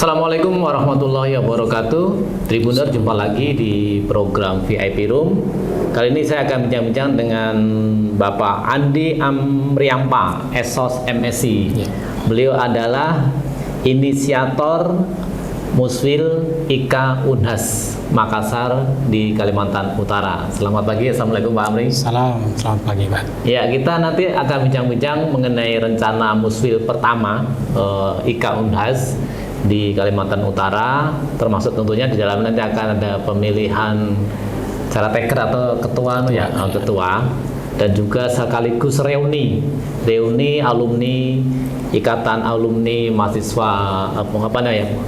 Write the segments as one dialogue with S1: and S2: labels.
S1: Assalamualaikum warahmatullahi wabarakatuh. Tribuner, jumpa lagi di program VIP Room. Kali ini saya akan bincang-bincang dengan Bapak Andi Amriampa, Esos MSI. Beliau adalah inisiator Musfil IKA Unhas Makassar di Kalimantan Utara. Selamat pagi, Assalamualaikum Pak Amri.
S2: Selamat pagi Pak.
S1: Ya, kita nanti akan bincang-bincang mengenai rencana Musfil pertama IKA Unhas di Kalimantan Utara, termasuk tentunya di dalam nanti akan ada pemilihan cara teker atau ketua ketua, dan juga sekaligus reuni alumni Ikatan Alumni Mahasiswa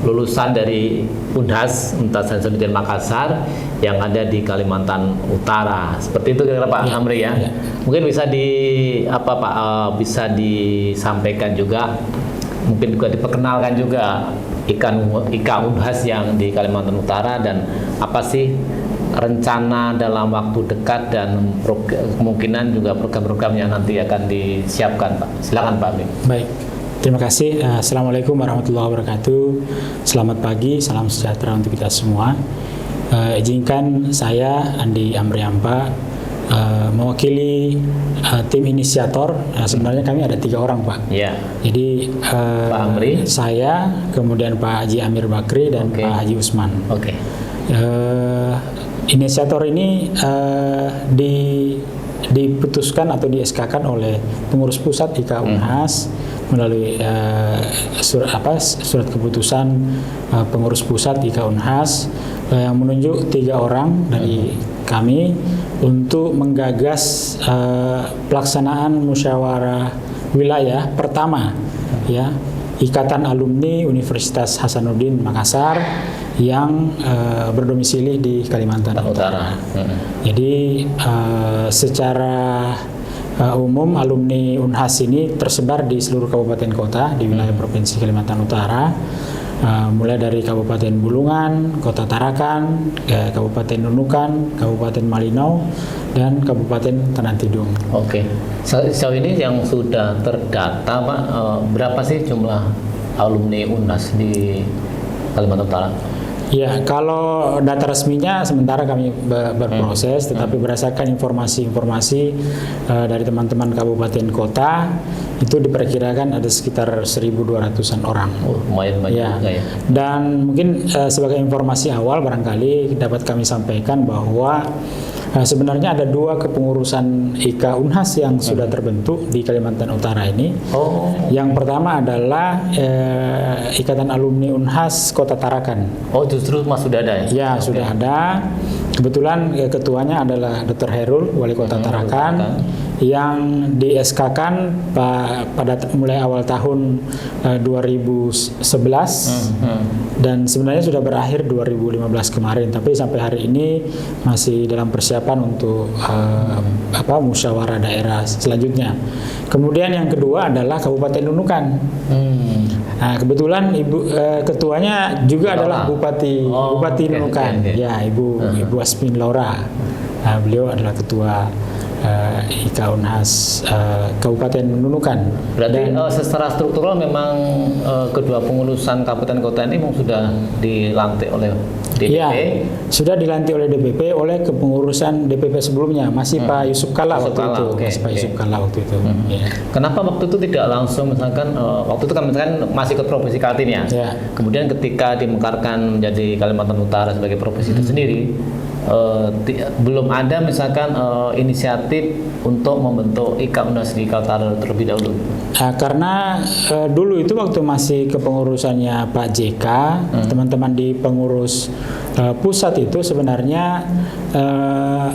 S1: lulusan dari Unhas Hasanuddin Makassar yang ada di Kalimantan Utara. Seperti itu kira-kira Pak Amri ya. Mungkin bisa bisa disampaikan juga, mungkin juga diperkenalkan juga IKA Unhas yang di Kalimantan Utara, dan apa sih rencana dalam waktu dekat dan kemungkinan juga program-program yang nanti akan disiapkan, Pak. Silakan Pak Amri.
S2: Baik, terima kasih. Assalamualaikum warahmatullahi wabarakatuh. Selamat pagi, salam sejahtera untuk kita semua. Izinkan saya Andi Amriampa mewakili tim inisiator. Sebenarnya kami ada 3 orang Pak.
S1: Ya.
S2: Jadi
S1: Pak Amri,
S2: saya, kemudian Pak Haji Amir Bakri, dan Pak Haji Usman.
S1: Oke.
S2: Inisiator ini diputuskan atau di-SK-kan oleh pengurus pusat IKA Unhas melalui surat keputusan pengurus pusat IKA Unhas yang menunjuk 3 orang dari kami untuk menggagas pelaksanaan musyawarah wilayah pertama ya Ikatan Alumni Universitas Hasanuddin Makassar yang berdomisili di Kalimantan Utara. Jadi secara umum alumni Unhas ini tersebar di seluruh kabupaten kota di wilayah Provinsi Kalimantan Utara, mulai dari Kabupaten Bulungan, Kota Tarakan, Kabupaten Nunukan, Kabupaten Malinau, dan Kabupaten Tanah Tidung.
S1: Oke. Sejauh ini yang sudah terdata Pak, berapa sih jumlah alumni Unhas di Kalimantan Utara?
S2: Ya, kalau data resminya sementara kami berproses, tetapi berdasarkan informasi-informasi dari teman-teman kabupaten kota, itu diperkirakan ada sekitar 1.200-an orang.
S1: Lumayan banyak juga ya.
S2: Dan mungkin sebagai informasi awal barangkali dapat kami sampaikan bahwa sebenarnya ada 2 kepengurusan IKA Unhas yang sudah terbentuk di Kalimantan Utara ini. Yang pertama adalah Ikatan Alumni Unhas Kota Tarakan.
S1: Oh, justru sudah ada ya?
S2: Ya, sudah ada. Kebetulan ketuanya adalah Dr. Herul, Wali Kota Tarakan, yang di-SK-kan pada mulai awal tahun 2011 dan sebenarnya sudah berakhir 2015 kemarin, tapi sampai hari ini masih dalam persiapan untuk musyawarah daerah selanjutnya. Kemudian yang kedua adalah Kabupaten Nunukan. Nah, kebetulan ketuanya juga adalah Bupati Nunukan. Ya, Ibu Asmin Laura. Nah, beliau adalah ketua IKA Unhas Kabupaten Nunukan.
S1: Berarti secara struktural memang kedua pengurusan kabupaten kota ini memang sudah dilantik oleh DPP?
S2: Iya, sudah dilantik oleh DPP oleh kepengurusan DPP sebelumnya, masih Pak Yusuf Kalla waktu itu. Pak Yusuf Kalla waktu itu. Ya.
S1: Kenapa waktu itu tidak langsung misalkan waktu itu kan misalkan masih ke provinsi Kaltim ya? Kemudian ketika dimekarkan menjadi Kalimantan Utara sebagai provinsi tersendiri, belum ada misalkan inisiatif untuk membentuk IKA Unhas di Kaltara terlebih dahulu?
S2: Karena dulu itu waktu masih kepengurusannya Pak JK, teman-teman di pengurus pusat itu sebenarnya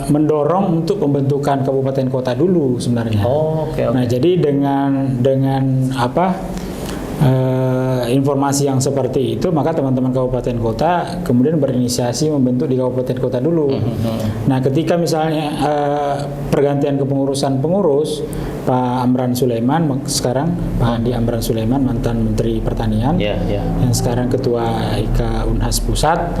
S2: mendorong untuk pembentukan kabupaten kota dulu sebenarnya. Nah, jadi dengan informasi yang seperti itu, maka teman-teman kabupaten kota kemudian berinisiasi membentuk di kabupaten kota dulu. Nah, ketika misalnya pergantian kepengurusan pengurus, Pak Amran Sulaiman, sekarang Pak Andi Amran Sulaiman, mantan Menteri Pertanian, yang sekarang Ketua IKA Unhas Pusat,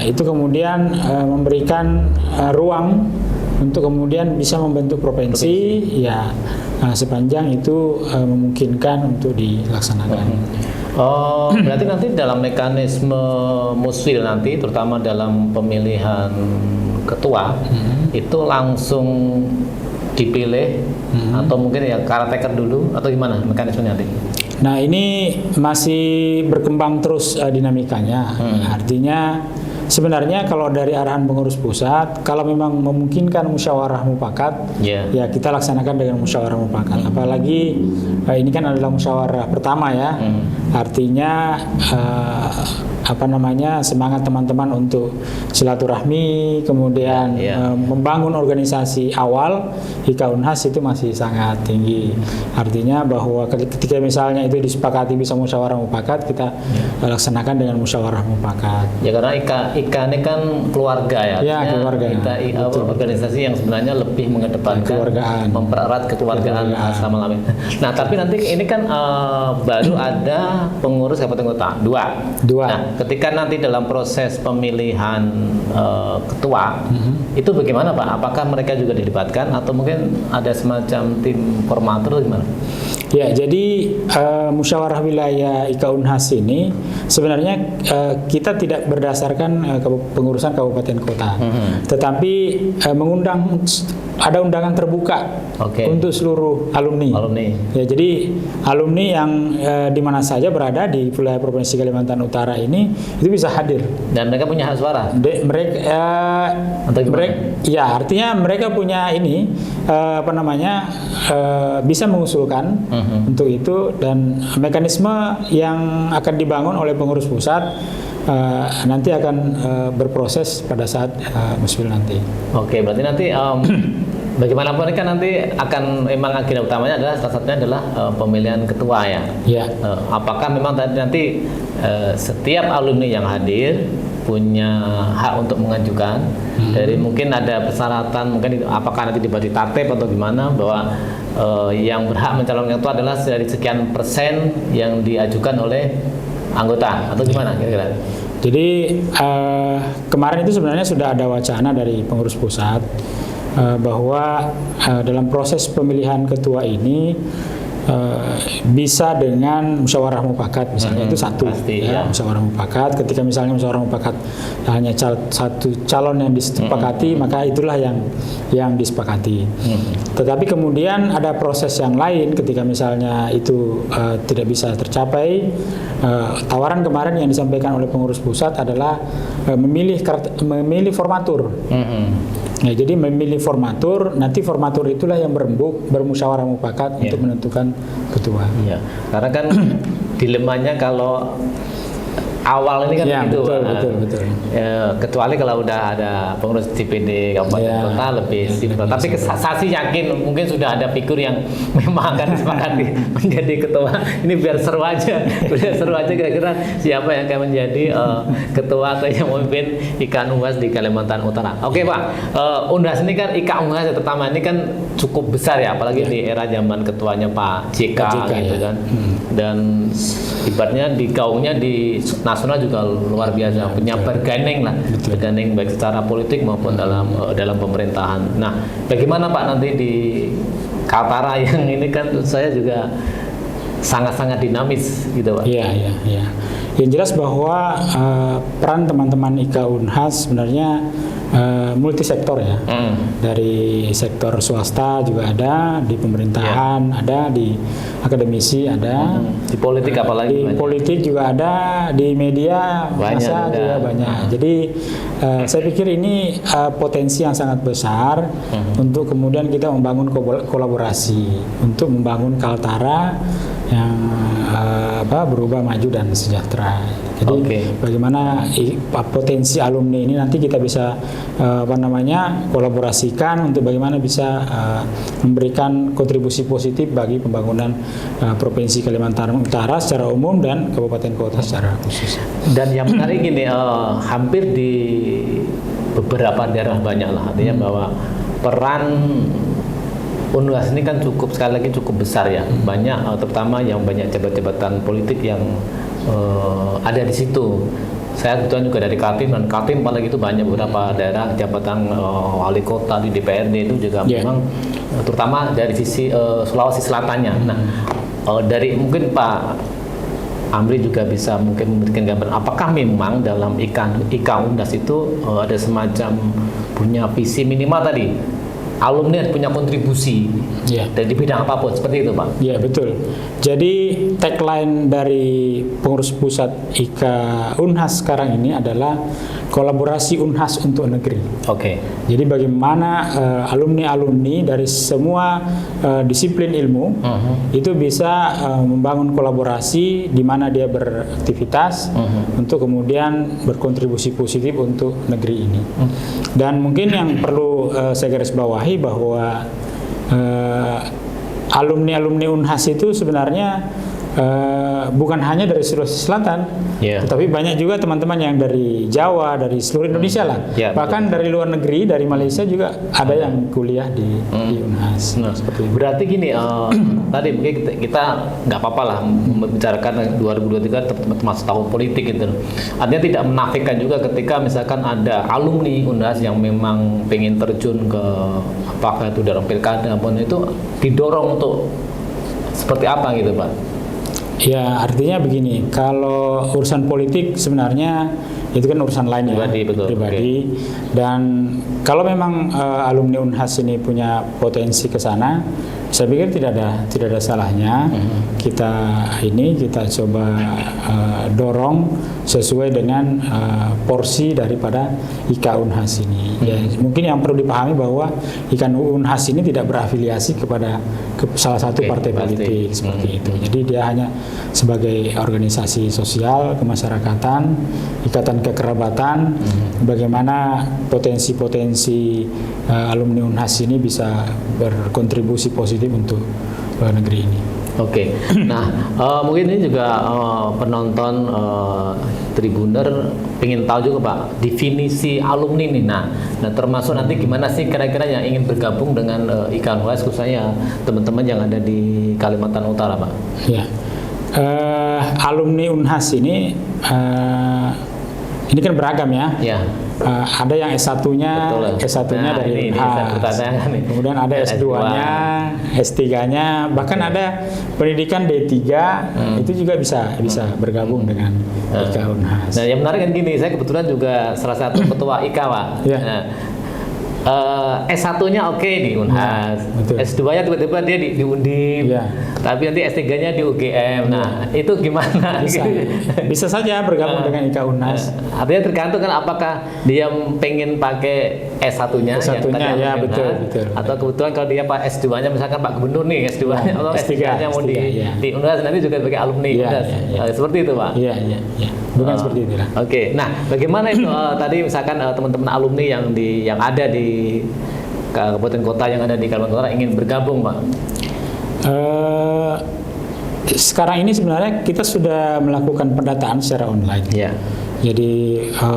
S2: itu kemudian memberikan ruang untuk kemudian bisa membentuk provinsi. Ya, sepanjang itu memungkinkan untuk dilaksanakan.
S1: Oh, berarti nanti dalam mekanisme muswil nanti, terutama dalam pemilihan ketua, itu langsung dipilih atau mungkin ya caretaker dulu atau gimana mekanismenya nanti?
S2: Nah, ini masih berkembang terus dinamikanya. Artinya sebenarnya kalau dari arahan pengurus pusat, kalau memang memungkinkan musyawarah mufakat, ya kita laksanakan dengan musyawarah mufakat. Apalagi ini kan adalah musyawarah pertama ya. Artinya semangat teman-teman untuk silaturahmi, kemudian membangun organisasi awal IKA Unhas itu masih sangat tinggi. Artinya bahwa ketika misalnya itu disepakati bisa musyawarah mufakat, kita laksanakan dengan musyawarah mufakat.
S1: Ya karena IKA ini kan keluarga ya.
S2: Ya, keluarga.
S1: Kita organisasi yang sebenarnya lebih mengedepankan
S2: kekeluargaan,
S1: mempererat kekeluargaan sama lain. Nah, tapi nanti ini kan baru ada pengurus kabupaten kota dua. Nah, ketika nanti dalam proses pemilihan ketua, itu bagaimana Pak? Apakah mereka juga dilibatkan atau mungkin ada semacam tim formatur atau gimana?
S2: Ya, jadi musyawarah wilayah IKA Unhas ini sebenarnya kita tidak berdasarkan pengurusan kabupaten kota, tetapi mengundang ada undangan terbuka untuk seluruh alumni. Ya, jadi alumni yang di mana saja berada di wilayah provinsi Kalimantan Utara ini itu bisa hadir.
S1: Dan mereka punya hak suara.
S2: Ya, artinya mereka punya ini bisa mengusulkan untuk itu, dan mekanisme yang akan dibangun oleh pengurus pusat nanti akan berproses pada saat muswil nanti.
S1: Oke, berarti nanti bagaimanapun kan nanti akan memang agenda utamanya adalah salah satunya adalah pemilihan ketua ya. Apakah memang nanti setiap alumni yang hadir punya hak untuk mengajukan dari mungkin ada persyaratan, mungkin apakah nanti dibagi tatip atau gimana bahwa yang berhak mencalonkan ketua adalah dari sekian persen yang diajukan oleh anggota atau gimana kira-kira?
S2: Jadi kemarin itu sebenarnya sudah ada wacana dari pengurus pusat bahwa dalam proses pemilihan ketua ini bisa dengan musyawarah mufakat misalnya, itu satu musyawarah mufakat. Ketika misalnya musyawarah mufakat hanya satu calon yang disepakati, maka itulah yang disepakati. Tetapi kemudian ada proses yang lain ketika misalnya itu tidak bisa tercapai. Tawaran kemarin yang disampaikan oleh pengurus pusat adalah memilih formatur. Ya, jadi memilih formatur, nanti formatur itulah yang berembuk bermusyawarah mufakat untuk menentukan ketua.
S1: Iya, karena kan dilemanya kalau awal ini kan begitu.
S2: Betul.
S1: Ya, kecuali kalau udah ada pengurus DPD kabupaten kota lebih simpel. Tapi saya yakin mungkin sudah ada figur yang memang akan disepakati menjadi ketua. Ini biar seru aja kira-kira siapa yang akan menjadi ketua atau yang memimpin IKA Unhas di Kalimantan Utara. Oke Pak, Unhas ini kan IKA Unhas terutama ini kan cukup besar ya, apalagi di era zaman ketuanya Pak JK gitu kan. Dan ibaratnya di gaungnya di nasional juga luar biasa, punya bergandeng baik secara politik maupun dalam pemerintahan. Nah, bagaimana Pak nanti di Kaltara yang ini kan saya juga sangat-sangat dinamis gitu Pak.
S2: Iya. Yang jelas bahwa peran teman-teman IKA Unhas sebenarnya multisektor ya. Dari sektor swasta juga ada, di pemerintahan ada, di akademisi ada,
S1: di politik apalagi
S2: di politik juga ada, di media massa juga banyak. Jadi saya pikir ini potensi yang sangat besar untuk kemudian kita membangun kolaborasi untuk membangun Kaltara yang berubah, maju dan sejahtera. Jadi bagaimana potensi alumni ini nanti kita bisa kolaborasikan untuk bagaimana bisa memberikan kontribusi positif bagi pembangunan Provinsi Kalimantan Utara secara umum dan kabupaten kota secara khusus.
S1: Dan yang menarik gini, hampir di beberapa daerah banyak lah, artinya bahwa peran Unhas ini kan sekali lagi cukup besar ya, banyak terutama yang banyak jabatan-jabatan politik yang ada di situ. Saya kebetulan juga dari Kaltim, dan Kaltim apalagi itu banyak beberapa daerah jabatan wali kota di DPRD itu juga memang terutama dari sisi Sulawesi Selatannya. Nah, dari mungkin Pak Amri juga bisa mungkin memberikan gambaran apakah memang dalam IKA Unhas itu ada semacam punya visi minimal tadi alumni punya kontribusi dan di bidang apapun seperti itu, Pak.
S2: Ya, betul. Jadi tagline dari pengurus pusat IKA Unhas sekarang ini adalah kolaborasi Unhas untuk negeri.
S1: Oke.
S2: Jadi bagaimana alumni-alumni dari semua disiplin ilmu itu bisa membangun kolaborasi di mana dia beraktivitas untuk kemudian berkontribusi positif untuk negeri ini. Dan mungkin yang perlu saya garis bawahi bahwa alumni-alumni Unhas itu sebenarnya bukan hanya dari Sulawesi Selatan, tetapi banyak juga teman-teman yang dari Jawa, dari seluruh Indonesia lah. Bahkan betul. Dari luar negeri, dari Malaysia juga ada yang kuliah di Unhas.
S1: Seperti itu. Berarti gini, tadi mungkin kita nggak apa-apa lah membicarakan 2023 termasuk tahun politik gitu. Artinya tidak menafikan juga ketika misalkan ada alumni Unhas yang memang pengen terjun ke apakah itu dalam pilkada pun itu didorong untuk seperti apa gitu, Pak?
S2: Ya, artinya begini, kalau urusan politik sebenarnya itu kan urusan lain
S1: pribadi,
S2: pribadi. Dan kalau memang alumni Unhas ini punya potensi ke sana, saya pikir tidak ada salahnya kita coba dorong sesuai dengan porsi daripada IKA Unhas ini. Ya, mungkin yang perlu dipahami bahwa IKA Unhas ini tidak berafiliasi kepada salah satu partai politik seperti itu. Jadi dia hanya sebagai organisasi sosial kemasyarakatan, ikatan kekerabatan, bagaimana potensi-potensi alumni Unhas ini bisa berkontribusi positif untuk negeri ini.
S1: Oke. Nah, mungkin ini juga penonton Tribuner pengen tahu juga, Pak, definisi alumni nih. Nah, termasuk nanti gimana sih kira-kira yang ingin bergabung dengan IKA Unhas, khususnya teman-teman yang ada di Kalimantan Utara, Pak?
S2: Ya. Alumni Unhas ini kan beragam ya. Ada yang S1-nya dari Unhas. Kemudian ada S2-nya, S3-nya, bahkan ada pendidikan D3 itu juga bisa bergabung dengan IKA Unhas.
S1: Nah, yang menarik kan gini, saya kebetulan juga salah satu ketua IKA, Pak. S1-nya oke di Unhas, S2-nya tiba-tiba dia di Undip, tapi nanti S3-nya di UGM. Nah, itu gimana?
S2: Bisa saja bergabung dengan IKA Unhas.
S1: Artinya tergantung kan apakah dia pengen pakai S1-nya
S2: ya, betul.
S1: Atau kebetulan kalau dia Pak S2-nya misalkan Pak Gubernur nih S2-nya atau S3-nya mau di Unhas nanti juga sebagai alumni Unhas. Seperti itu, Pak.
S2: Iya. Bukan seperti itu lah.
S1: Oke. Nah, bagaimana itu tadi misalkan teman-teman alumni yang ada di kabupaten kota yang ada di Kalimantan Utara ingin bergabung, Pak?
S2: Sekarang ini sebenarnya kita sudah melakukan pendataan secara online. Jadi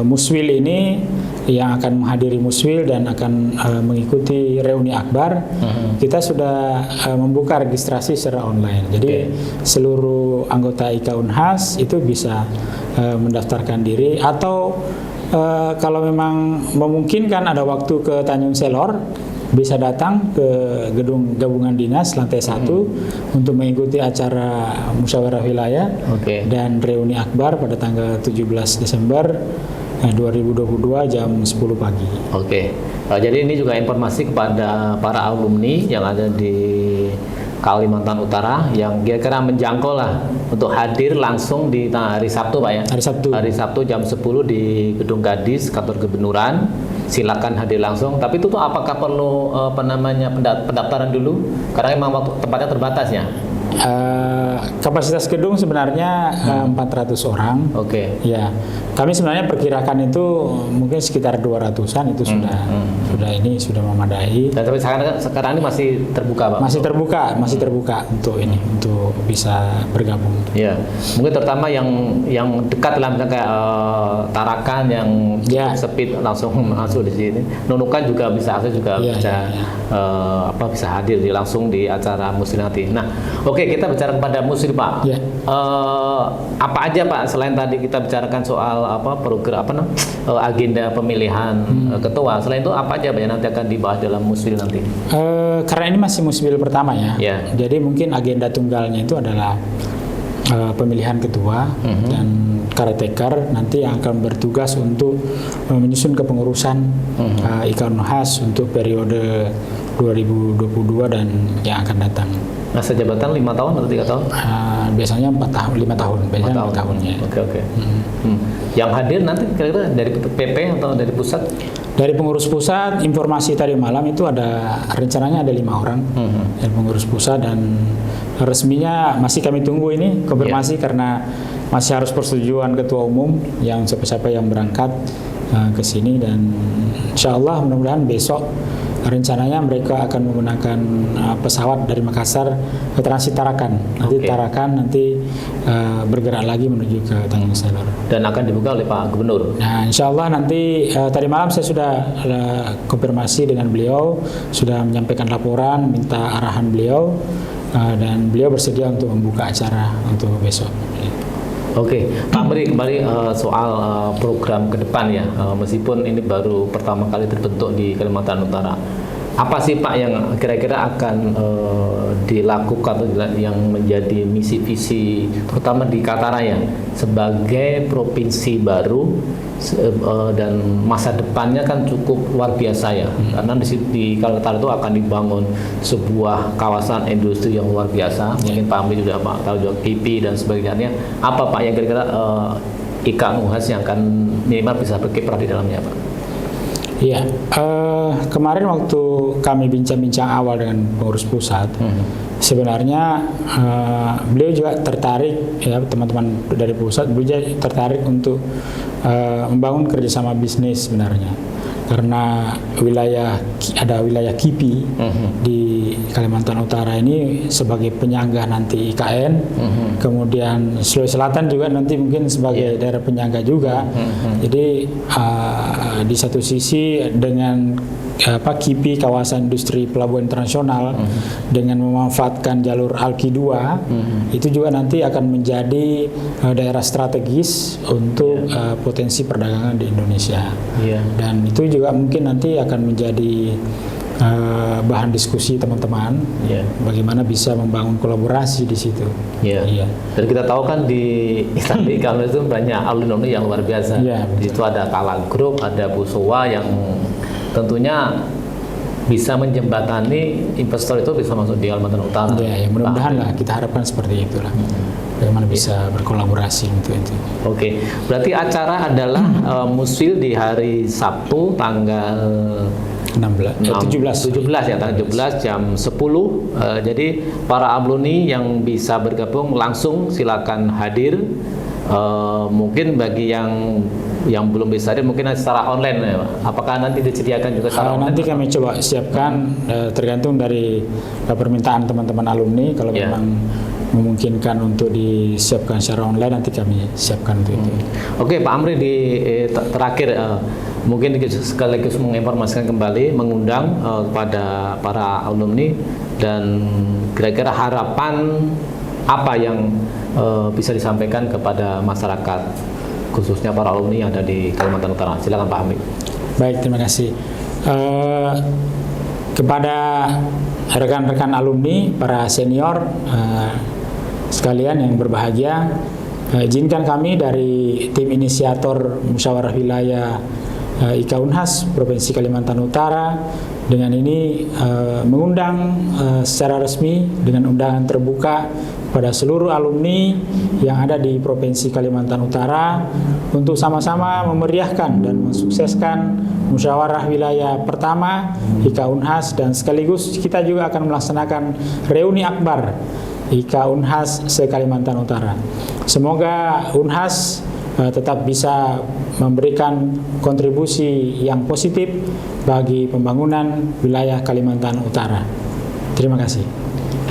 S2: Muswil ini yang akan menghadiri Muswil dan akan mengikuti reuni akbar, kita sudah membuka registrasi secara online. Jadi seluruh anggota IKA Unhas itu bisa mendaftarkan diri, atau kalau memang memungkinkan ada waktu ke Tanjung Selor, bisa datang ke gedung gabungan dinas lantai 1 untuk mengikuti acara musyawarah wilayah dan reuni akbar pada tanggal 17 Desember 2022 jam 10 pagi.
S1: Jadi ini juga informasi kepada para alumni yang ada di Kalimantan Utara yang kira-kira menjangkau lah untuk hadir langsung di hari Sabtu, Pak ya. Hari Sabtu jam 10 di Gedung Gadis Kantor Gubernurahan. Silakan hadir langsung. Tapi itu tuh apakah perlu pendaftaran dulu? Karena memang waktu tempatnya terbatas ya.
S2: Kapasitas gedung sebenarnya 400 orang. Ya, kami sebenarnya perkirakan itu mungkin sekitar 200-an itu sudah memadai.
S1: Dan tapi sekarang ini masih terbuka, Pak?
S2: Masih terbuka untuk bisa bergabung.
S1: Ya, mungkin terutama yang dekat lah, misalnya kayak Tarakan yang sepi langsung masuk di sini. Nunukan juga bisa, bisa hadir langsung di acara Muslim nanti. Nah, kita bicara kepada Muslim, Pak. Apa aja, Pak, selain tadi kita bicarakan soal program agenda pemilihan ketua, selain itu apa aja, Pak, yang nanti akan dibahas dalam Muslim nanti?
S2: Karena ini masih Muslim pertama ya. Jadi mungkin agenda tunggalnya itu adalah pemilihan ketua dan caretaker nanti yang akan bertugas untuk menyusun kepengurusan IKA Unhas untuk periode 2022 dan yang akan datang.
S1: Masa jabatan 5 tahun atau 3 tahun?
S2: Biasanya 4 tahun, 5 tahun, biasanya 5 tahun ya.
S1: Oke. Yang hadir nanti kira-kira dari PP atau dari pusat?
S2: Dari pengurus pusat, informasi tadi malam itu ada rencananya ada 5 orang dari pengurus pusat, dan resminya masih kami tunggu ini konfirmasi karena masih harus persetujuan ketua umum yang siapa-siapa yang berangkat ke sini, dan insya Allah mudah-mudahan besok rencananya mereka akan menggunakan pesawat dari Makassar ke transit Tarakan. Nanti Tarakan nanti bergerak lagi menuju ke Tanjung Selor.
S1: Dan akan dibuka oleh Pak Gubernur.
S2: Nah, insya Allah nanti tadi malam saya sudah konfirmasi dengan beliau, sudah menyampaikan laporan, minta arahan beliau, dan beliau bersedia untuk membuka acara untuk besok.
S1: Oke, Pak Amri, kembali soal program ke depan ya, meskipun ini baru pertama kali terbentuk di Kalimantan Utara. Apa sih Pak yang kira-kira akan dilakukan atau yang menjadi misi visi terutama di Kaltara ya sebagai provinsi baru dan masa depannya kan cukup luar biasa ya, karena di Kaltara itu akan dibangun sebuah kawasan industri yang luar biasa. Mungkin Pak Amri juga Pak tahu juga KIPI dan sebagainya. Apa Pak yang kira-kira IKA Unhas yang akan minimal bisa berkiprah di dalamnya Pak?
S2: Iya, kemarin waktu kami bincang-bincang awal dengan pengurus pusat, sebenarnya beliau juga tertarik, ya teman-teman dari pusat, beliau tertarik untuk membangun kerjasama bisnis sebenarnya, karena ada wilayah KIPI di Kalimantan Utara ini sebagai penyangga nanti IKN, kemudian Sulawesi Selatan juga nanti mungkin sebagai daerah penyangga juga. Jadi di satu sisi dengan KIPI kawasan industri pelabuhan internasional dengan memanfaatkan jalur Alki 2 itu juga nanti akan menjadi daerah strategis untuk potensi perdagangan di Indonesia. Dan itu juga mungkin nanti akan menjadi bahan diskusi teman-teman bagaimana bisa membangun kolaborasi di situ.
S1: Dan kita tahu kan di Istanbul kalau itu banyak alumni yang luar biasa. Di situ ada Kala Group, ada Busowa yang tentunya bisa menjembatani investor itu bisa masuk di Kalimantan Utara.
S2: Ya, mudah-mudahan lah, kita harapkan seperti itulah. Bagaimana bisa berkolaborasi untuk itu.
S1: Oke, berarti acara adalah Musfil di hari Sabtu tanggal 17 ya, tanggal 17 jam 10. Jadi para alumni yang bisa bergabung langsung silakan hadir. Mungkin bagi yang belum bisa hadir mungkin secara online ya, apakah nanti disediakan juga secara online?
S2: Nanti kami coba siapkan, tergantung dari permintaan teman-teman alumni. Kalau memang memungkinkan untuk disiapkan secara online, nanti kami siapkan untuk itu.
S1: Oke, Pak Amri, di terakhir mungkin sekaligus menginformasikan kembali, mengundang kepada para alumni dan kira-kira harapan apa yang bisa disampaikan kepada masyarakat khususnya para alumni yang ada di Kalimantan Utara. Silakan Pak Amri.
S2: Baik, terima kasih. Kepada rekan-rekan alumni, para senior sekalian yang berbahagia, izinkan kami dari tim inisiator Musyawarah Wilayah IKA Unhas Provinsi Kalimantan Utara dengan ini mengundang secara resmi dengan undangan terbuka pada seluruh alumni yang ada di Provinsi Kalimantan Utara untuk sama-sama memeriahkan dan mensukseskan musyawarah wilayah pertama IKA Unhas, dan sekaligus kita juga akan melaksanakan reuni akbar IKA Unhas se-Kalimantan Utara. Semoga Unhas tetap bisa memberikan kontribusi yang positif bagi pembangunan wilayah Kalimantan Utara. Terima kasih.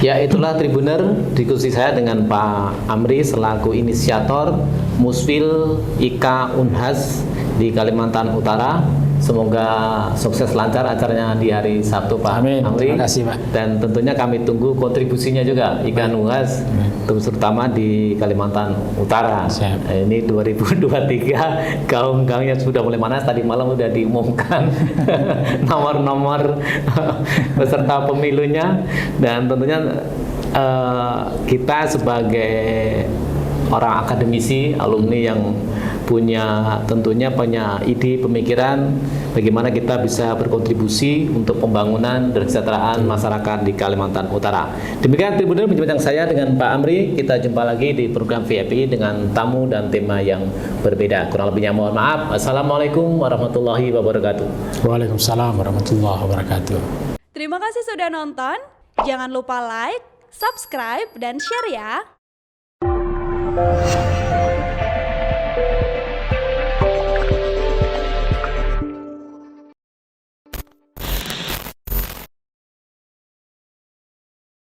S1: Ya, itulah Tribuner diskusi saya dengan Pak Amri selaku inisiator Musfil IKA Unhas di Kalimantan Utara. Semoga sukses lancar acaranya di hari Sabtu Pak
S2: Amin.
S1: Amri.
S2: Terima kasih Pak.
S1: Dan tentunya kami tunggu kontribusinya juga IKA Unhas terutama di Kalimantan Utara. Ini 2023 gaung-gaungnya sudah mulai panas. Tadi malam sudah diumumkan nomor-nomor peserta pemilunya, dan tentunya kita sebagai orang akademisi, alumni yang tentunya punya ide, pemikiran bagaimana kita bisa berkontribusi untuk pembangunan dan kesejahteraan masyarakat di Kalimantan Utara. Demikian Tribunner bincang saya dengan Pak Amri. Kita jumpa lagi di program VIP dengan tamu dan tema yang berbeda. Kurang lebihnya mohon maaf. Assalamualaikum warahmatullahi wabarakatuh.
S2: Waalaikumsalam warahmatullahi wabarakatuh.
S3: Terima kasih sudah nonton. Jangan lupa like, subscribe, dan share ya.